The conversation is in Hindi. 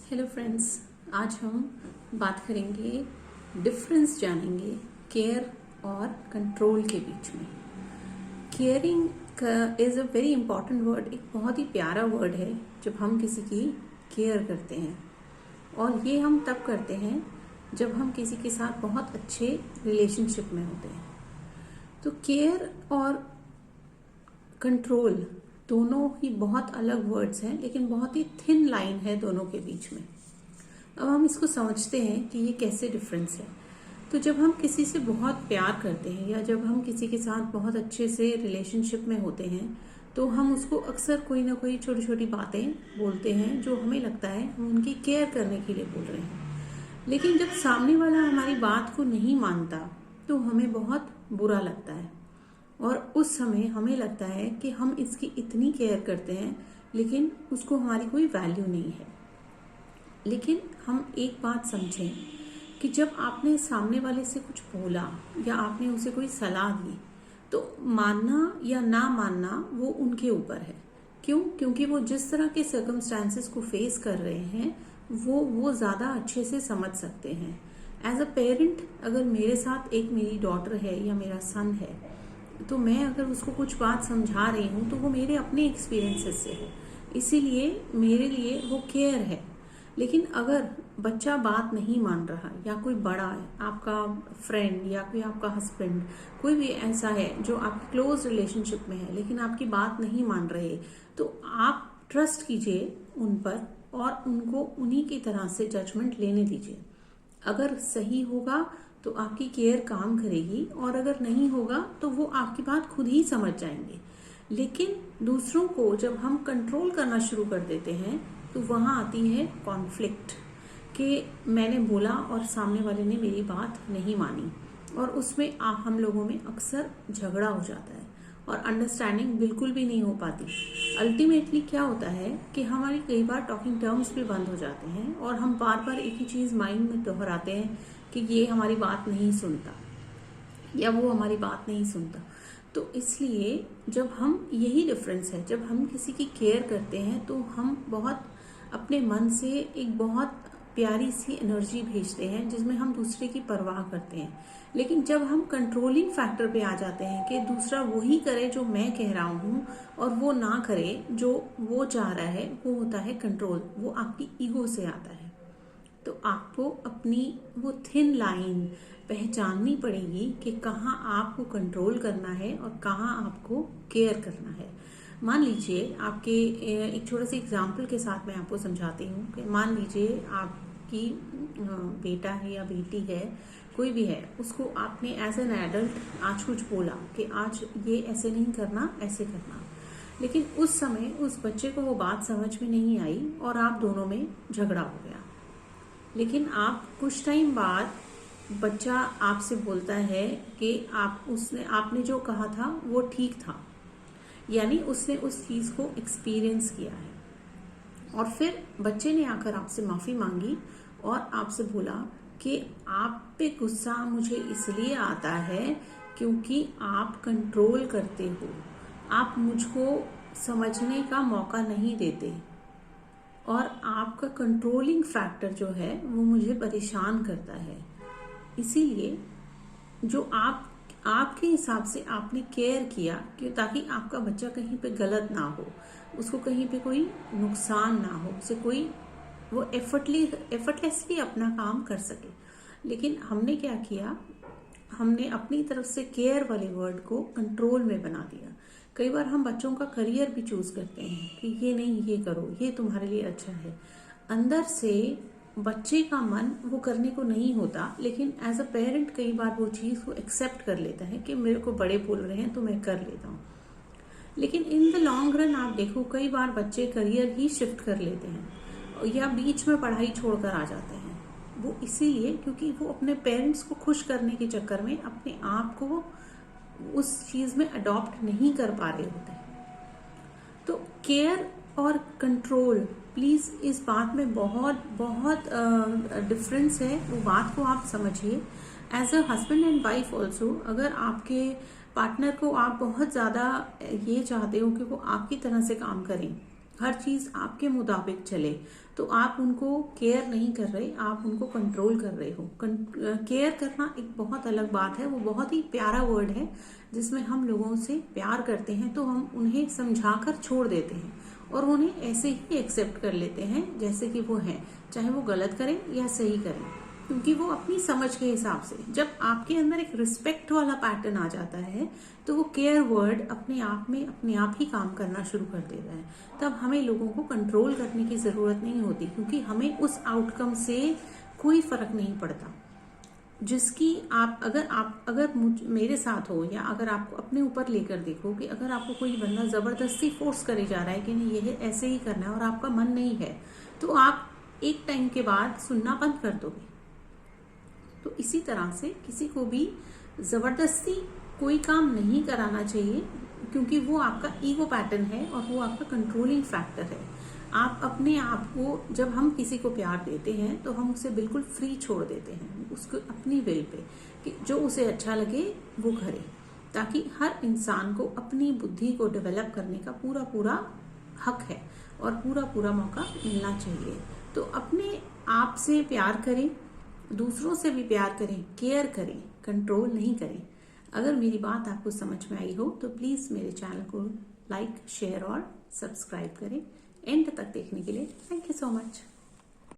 हेलो फ्रेंड्स, आज हम बात करेंगे, डिफरेंस जानेंगे केयर और कंट्रोल के बीच में। Caring is a very important word, एक बहुत ही प्यारा वर्ड है जब हम किसी की केयर करते हैं। और ये हम तब करते हैं जब हम किसी के साथ बहुत अच्छे रिलेशनशिप में होते हैं। तो केयर और कंट्रोल दोनों ही बहुत अलग वर्ड्स हैं, लेकिन बहुत ही थिन लाइन है दोनों के बीच में। अब हम इसको समझते हैं कि ये कैसे डिफरेंस है। तो जब हम किसी से बहुत प्यार करते हैं या जब हम किसी के साथ बहुत अच्छे से रिलेशनशिप में होते हैं, तो हम उसको अक्सर कोई ना कोई छोटी छोटी बातें बोलते हैं जो हमें लगता है हम उनकी केयर करने के लिए बोल रहे हैं। लेकिन जब सामने वाला हमारी बात को नहीं मानता तो हमें बहुत बुरा लगता है, और उस समय हमें लगता है कि हम इसकी इतनी केयर करते हैं लेकिन उसको हमारी कोई वैल्यू नहीं है। लेकिन हम एक बात समझें कि जब आपने सामने वाले से कुछ बोला या आपने उसे कोई सलाह दी, तो मानना या ना मानना वो उनके ऊपर है। क्यों? क्योंकि वो जिस तरह के सर्कमस्टांसेस को फेस कर रहे हैं वो ज़्यादा अच्छे से समझ सकते हैं। एज अ पेरेंट, अगर मेरे साथ एक मेरी डॉटर है या मेरा सन है, तो मैं अगर उसको कुछ बात समझा रही हूँ तो वो मेरे अपने एक्सपीरियंसेस से है, इसीलिए मेरे लिए वो केयर है। लेकिन अगर बच्चा बात नहीं मान रहा या कोई बड़ा है, आपका फ्रेंड या कोई आपका हस्बैंड, कोई भी ऐसा है जो आपके क्लोज रिलेशनशिप में है लेकिन आपकी बात नहीं मान रहे, तो आप ट्रस्ट कीजिए उन पर और उनको उन्हीं की तरह से जजमेंट लेने दीजिए। अगर सही होगा तो आपकी केयर काम करेगी, और अगर नहीं होगा तो वो आपकी बात खुद ही समझ जाएंगे। लेकिन दूसरों को जब हम कंट्रोल करना शुरू कर देते हैं तो वहाँ आती है कॉन्फ्लिक्ट, कि मैंने बोला और सामने वाले ने मेरी बात नहीं मानी, और उसमें हम लोगों में अक्सर झगड़ा हो जाता है और अंडरस्टैंडिंग बिल्कुल भी नहीं हो पाती। अल्टीमेटली क्या होता है कि हमारी कई बार टॉकिंग टर्म्स भी बंद हो जाते हैं और हम बार बार एक ही चीज़ माइंड में दोहराते हैं कि ये हमारी बात नहीं सुनता या वो हमारी बात नहीं सुनता। तो इसलिए जब हम, यही डिफरेंस है, जब हम किसी की केयर करते हैं तो हम बहुत अपने मन से एक बहुत प्यारी सी एनर्जी भेजते हैं जिसमें हम दूसरे की परवाह करते हैं। लेकिन जब हम कंट्रोलिंग फैक्टर पे आ जाते हैं कि दूसरा वही करे जो मैं कह रहा हूँ और वो ना करे जो वो चाह रहा है, वो होता है कंट्रोल। वो आपकी ईगो से आता है। तो आपको अपनी वो थिन लाइन पहचाननी पड़ेगी कि कहाँ आपको कंट्रोल करना है और कहाँ आपको केयर करना है। मान लीजिए आपके, एक छोटा सा एग्जाम्पल के साथ मैं आपको समझाती हूँ कि मान लीजिए आपकी बेटा है या बेटी है, कोई भी है, उसको आपने एज एन एडल्ट आज कुछ बोला कि आज ये ऐसे नहीं करना, ऐसे करना। लेकिन उस समय उस बच्चे को वो बात समझ में नहीं आई और आप दोनों में झगड़ा हो गया। लेकिन आप कुछ टाइम बाद बच्चा आपसे बोलता है कि आपने जो कहा था वो ठीक था, यानी उसने उस चीज़ को एक्सपीरियंस किया है। और फिर बच्चे ने आकर आपसे माफ़ी मांगी और आपसे बोला कि आप पे गुस्सा मुझे इसलिए आता है क्योंकि आप कंट्रोल करते हो, आप मुझको समझने का मौका नहीं देते, और आपका कंट्रोलिंग फैक्टर जो है वो मुझे परेशान करता है। इसीलिए जो आपके हिसाब से आपने केयर किया कि ताकि आपका बच्चा कहीं पे गलत ना हो, उसको कहीं पे कोई नुकसान ना हो, उसे कोई वो एफर्टलेसली अपना काम कर सके। लेकिन हमने क्या किया, हमने अपनी तरफ से केयर वाले वर्ड को कंट्रोल में बना दिया। कई बार हम बच्चों का करियर भी चूज करते हैं कि ये नहीं, ये करो, ये तुम्हारे लिए अच्छा है। अंदर से बच्चे का मन वो करने को नहीं होता, लेकिन एज अ पेरेंट कई बार वो चीज़ को एक्सेप्ट कर लेता है कि मेरे को बड़े बोल रहे हैं तो मैं कर लेता हूँ। लेकिन इन द लॉन्ग रन आप देखो, कई बार बच्चे करियर ही शिफ्ट कर लेते हैं या बीच में पढ़ाई छोड़कर आ जाते हैं। वो इसीलिए क्योंकि वो अपने पेरेंट्स को खुश करने के चक्कर में अपने आप को उस चीज़ में अडॉप्ट नहीं कर पा रहे होते। तो केयर और कंट्रोल, प्लीज़ इस बात में बहुत बहुत डिफरेंस है, वो बात को आप समझिए। As a husband and wife also, अगर आपके पार्टनर को आप बहुत ज़्यादा ये चाहते हो कि वो आपकी तरह से काम करें, हर चीज़ आपके मुताबिक चले, तो आप उनको केयर नहीं कर रहे, आप उनको कंट्रोल कर रहे हो। केयर करना एक बहुत अलग बात है, वो बहुत ही प्यारा वर्ड है जिसमें हम लोगों से प्यार करते हैं तो हम उन्हें समझाकर छोड़ देते हैं और उन्हें ऐसे ही एक्सेप्ट कर लेते हैं जैसे कि वो हैं, चाहे वो गलत करें या सही करें, क्योंकि वो अपनी समझ के हिसाब से। जब आपके अंदर एक रिस्पेक्ट वाला पैटर्न आ जाता है तो वो केयर वर्ड अपने आप ही काम करना शुरू कर देता है। तब हमें लोगों को कंट्रोल करने की जरूरत नहीं होती, क्योंकि हमें उस आउटकम से कोई फर्क नहीं पड़ता। जिसकी आप अगर मेरे साथ हो या अगर आपको अपने ऊपर लेकर देखो कि अगर आपको कोई बंदा जबरदस्ती फोर्स करे जा रहा है कि नहीं ये ऐसे ही करना है और आपका मन नहीं है, तो आप एक टाइम के बाद सुनना बंद कर दोगे। तो इसी तरह से किसी को भी जबरदस्ती कोई काम नहीं कराना चाहिए, क्योंकि वो आपका ईगो पैटर्न है और वो आपका कंट्रोलिंग फैक्टर है। आप अपने आप को, जब हम किसी को प्यार देते हैं तो हम उसे बिल्कुल फ्री छोड़ देते हैं, उसको अपनी विल पे, कि जो उसे अच्छा लगे वो करे, ताकि हर इंसान को अपनी बुद्धि को डेवलप करने का पूरा पूरा हक है और पूरा पूरा मौका मिलना चाहिए। तो अपने आप से प्यार करें, दूसरों से भी प्यार करें, केयर करें, कंट्रोल नहीं करें। अगर मेरी बात आपको समझ में आई हो तो प्लीज़ मेरे चैनल को लाइक, शेयर और सब्सक्राइब करें। एंड तक देखने के लिए थैंक यू सो मच।